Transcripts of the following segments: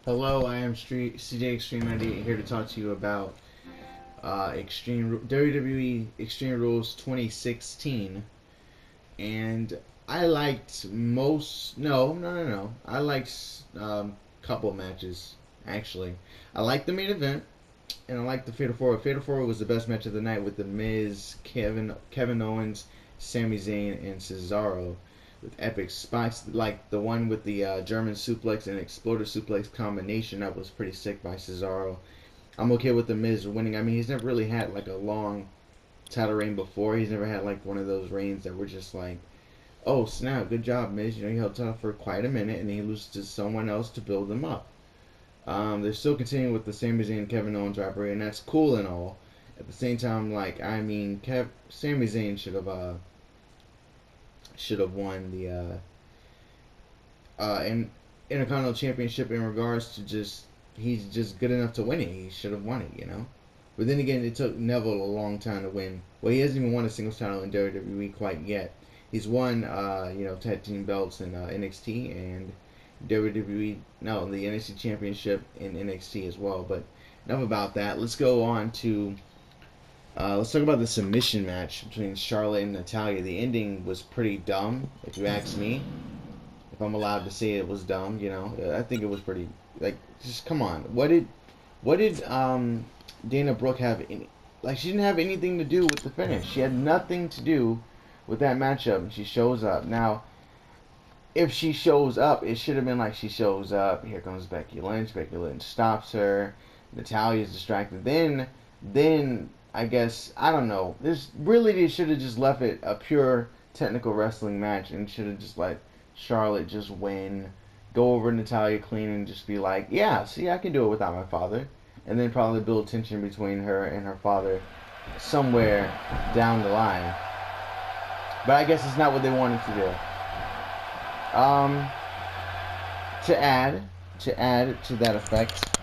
Hello, I am CJExtreme98 here to talk to you about WWE Extreme Rules 2016. And I liked no. I liked couple matches, actually. I liked the main event, and I liked the Fatal 4. Fatal 4 was the best match of the night with The Miz, Kevin Owens, Sami Zayn, and Cesaro, with epic spots like the one with the German suplex and exploder suplex combination. That was pretty sick by Cesaro. I'm okay with The Miz winning. I mean, he's never really had like a long title reign before. He's never had like one of those reigns that were just like, oh snap, good job, Miz. You know, he held title for quite a minute and then he loses to someone else to build them up. They're still continuing with the Sami Zayn and Kevin Owens rivalry, and that's cool and all. At the same time, like, I mean, Sami Zayn should have won the Intercontinental Championship in regards to just he's just good enough to win it. He should have won it, you know. But then again, it took Neville a long time to win. Well, he hasn't even won a singles title in WWE quite yet. He's won, tag team belts in NXT and WWE. No, the NXT Championship in NXT as well. But enough about that. Let's go on to let's talk about the submission match between Charlotte and Natalya. The ending was pretty dumb, if you ask me. If I'm allowed to say it was dumb, you know, I think it was pretty. Like, just come on. What did Dana Brooke have? She didn't have anything to do with the finish. She had nothing to do with that matchup, and she shows up. Now, if she shows up, it should have been like she shows up. Here comes Becky Lynch. Becky Lynch stops her. Natalya's distracted. Then I guess, I don't know. They should have just left it a pure technical wrestling match and should have just let Charlotte just win, go over Natalya clean and just be like, yeah, see, I can do it without my father. And then probably build tension between her and her father somewhere down the line. But I guess it's not what they wanted to do. To add to that effect,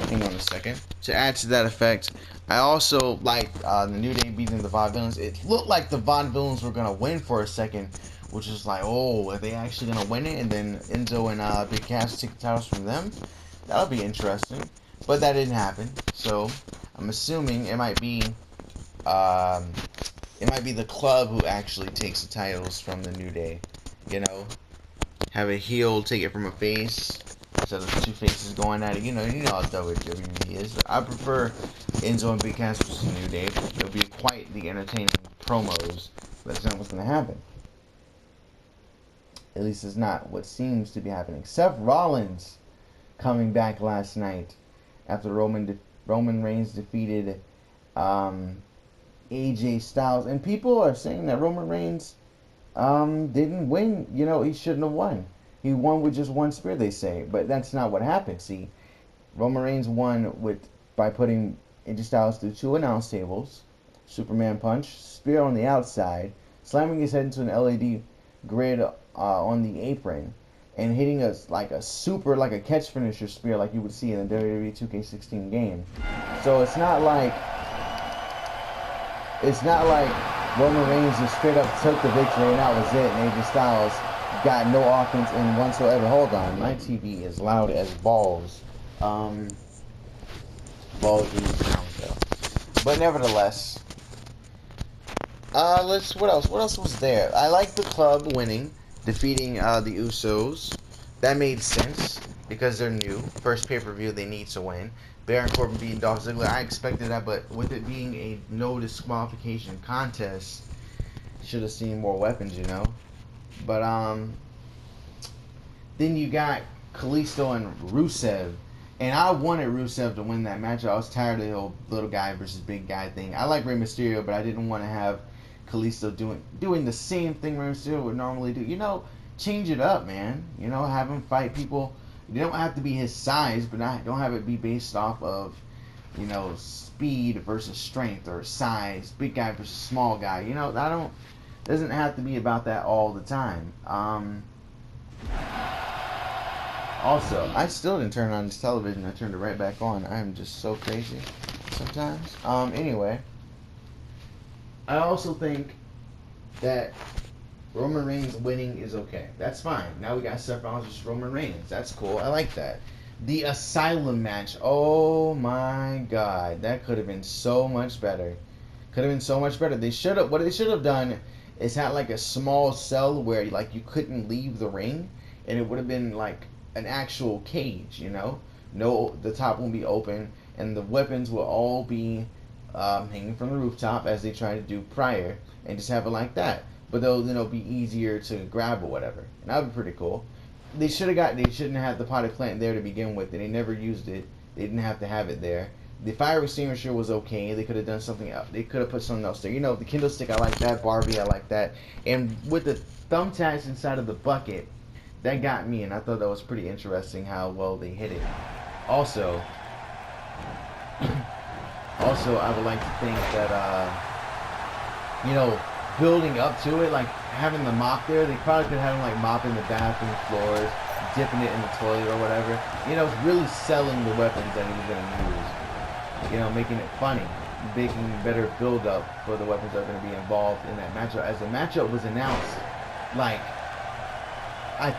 hang on a second. To add to that effect, I also like the New Day beating the Vaudevillains. It looked like the Vaudevillains were gonna win for a second, which is like, oh, are they actually gonna win it? And then Enzo and Big Cass take the titles from them. That'll be interesting, but that didn't happen. So I'm assuming it might be the club who actually takes the titles from the New Day. You know, have a heel take it from a face instead of two faces going at it. You know how WWE is. I prefer Enzo and Big Cass versus New Day. It'll be quite the entertaining promos, but that's not what's going to happen. At least it's not what seems to be happening. Seth Rollins coming back last night after Roman Reigns defeated AJ Styles, and people are saying that Roman Reigns didn't win. You know, he shouldn't have won. He won with just one spear, they say, but that's not what happened. See, Roman Reigns won by putting AJ Styles through two announce tables, Superman punch, spear on the outside, slamming his head into an LED grid on the apron, and hitting a catch finisher spear like you would see in the WWE 2K16 game. So it's not like Roman Reigns just straight up took the victory and that was it, and AJ Styles got no offense in whatsoever. Hold on, my TV is loud as balls. Balls though. But nevertheless, what else? What else was there? I like the club winning, defeating the Usos. That made sense because they're new. First pay-per-view, they need to win. Baron Corbin beating Dolph Ziggler, I expected that, but with it being a no disqualification contest, should have seen more weapons, you know. But then you got Kalisto and Rusev, and I wanted Rusev to win that match. I was tired of the whole little guy versus big guy thing. I like Rey Mysterio, but I didn't want to have Kalisto doing the same thing Rey Mysterio would normally do. You know, change it up, man. You know, have him fight people. They don't have to be his size, but don't have it be based off of, you know, speed versus strength or size, big guy versus small guy. You know, doesn't have to be about that all the time. Also, I still didn't turn on this television. I turned it right back on. I'm just so crazy sometimes. Anyway, I also think that Roman Reigns winning is okay. That's fine. Now we got Seth Rollins versus Roman Reigns. That's cool. I like that. The Asylum match. Oh my God, that could have been so much better. Could have been so much better. What they should have done is had like a small cell where like you couldn't leave the ring, and it would have been like an actual cage. You know, no, the top won't be open, and the weapons will all be hanging from the rooftop as they tried to do prior, and just have it like that. But they'll be easier to grab or whatever, and that would be pretty cool. They shouldn't have the potted plant there to begin with, and they never used it. They didn't have to have it there. The fire extinguisher was okay. They could have done something else. They could have put something else there. You know, the Kindle stick, I like that. Barbie, I like that. And with the thumbtacks inside of the bucket, that got me, and I thought that was pretty interesting how well they hit it. Also, I would like to think that, building up to it, like having the mop there, they probably could have him like mopping the bathroom floors, dipping it in the toilet or whatever. Really selling the weapons that he was going to use. Making it funny, making better build up for the weapons that are going to be involved in that matchup. As the matchup was announced, I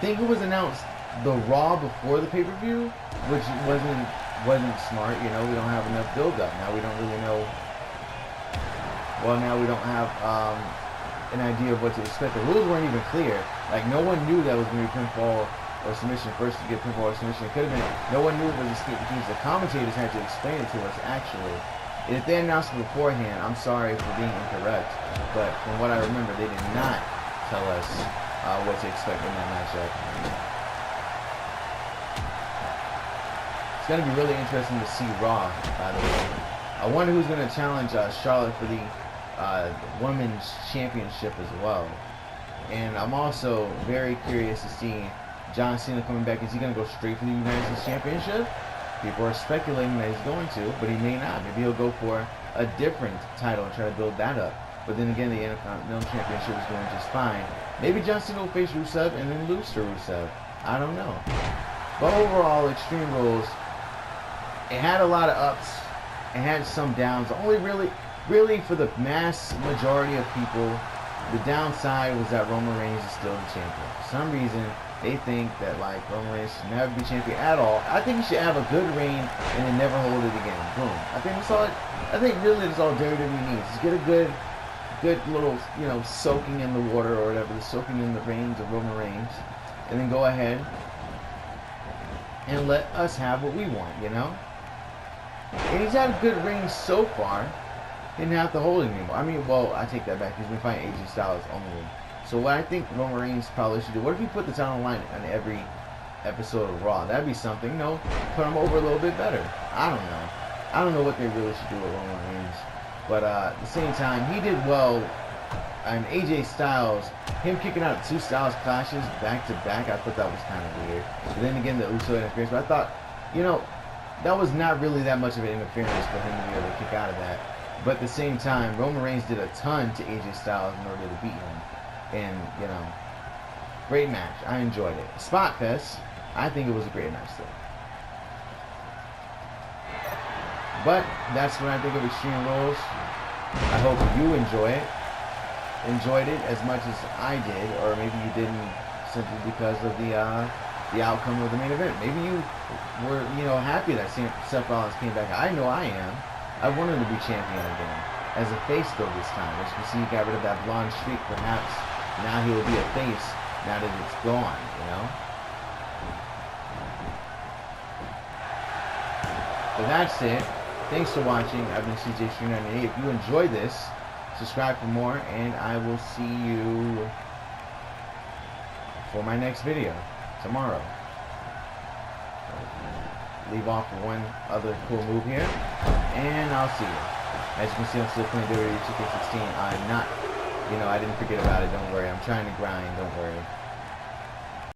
think it was announced the Raw before the pay-per-view, which wasn't smart. We don't have enough build up. Now we don't really know. Well, now we don't have an idea of what to expect. The rules weren't even clear. Like, no one knew that was going to be pinfall or submission first to get pinfall or submission. It could have been. No one knew it was a skate between. The commentators had to explain it to us, actually. If they announced it beforehand, I'm sorry for being incorrect. But from what I remember, they did not tell us what to expect in that matchup. It's going to be really interesting to see Raw, by the way. I wonder who's going to challenge Charlotte for the Women's Championship as well. And I'm also very curious to see John Cena coming back. Is he going to go straight for the United States Championship? People are speculating that he's going to, but he may not. Maybe he'll go for a different title and try to build that up. But then again, the Intercontinental Championship is doing just fine. Maybe John Cena will face Rusev and then lose to Rusev. I don't know. But overall, Extreme Rules, it had a lot of ups. It had some downs. Only really for the mass majority of people, the downside was that Roman Reigns is still the champion. For some reason, they think that Roman Reigns should never be champion at all. I think he should have a good reign and then never hold it again. Boom. I think really that's all WWE needs. Just get a good little, soaking in the water or whatever, soaking in the reigns of Roman Reigns, and then go ahead and let us have what we want, And he's had a good reign so far. Didn't have to hold it anymore. I take that back. He's been fighting AJ Styles only. So what I think Roman Reigns probably should do, what if he put the title on line on every episode of Raw? That'd be something. Put him over a little bit better. I don't know. I don't know what they really should do with Roman Reigns. But at the same time, he did well. And AJ Styles, him kicking out 2 Styles clashes back to back, I thought that was kind of weird. But then again, the Uso interference. But I thought, that was not really that much of an interference for him to be able to kick out of that. But at the same time, Roman Reigns did a ton to AJ Styles in order to beat him. And, great match. I enjoyed it. Spot Fest, I think it was a great match though. But that's what I think of Extreme Rules. I hope you enjoyed it as much as I did, or maybe you didn't simply because of the outcome of the main event. Maybe you were, happy that Seth Rollins came back. I know I am. I want him to be champion again. As a face though this time. As you can see, he got rid of that blonde streak. Perhaps now he will be a face now that it's gone, But that's it. Thanks for watching. I've been CJExtreme98. If you enjoyed this, subscribe for more, and I will see you for my next video tomorrow. Leave off for one other cool move here, and I'll see you. As you can see, I'm still playing WWE 2K16. I'm not, I didn't forget about it. Don't worry. I'm trying to grind. Don't worry.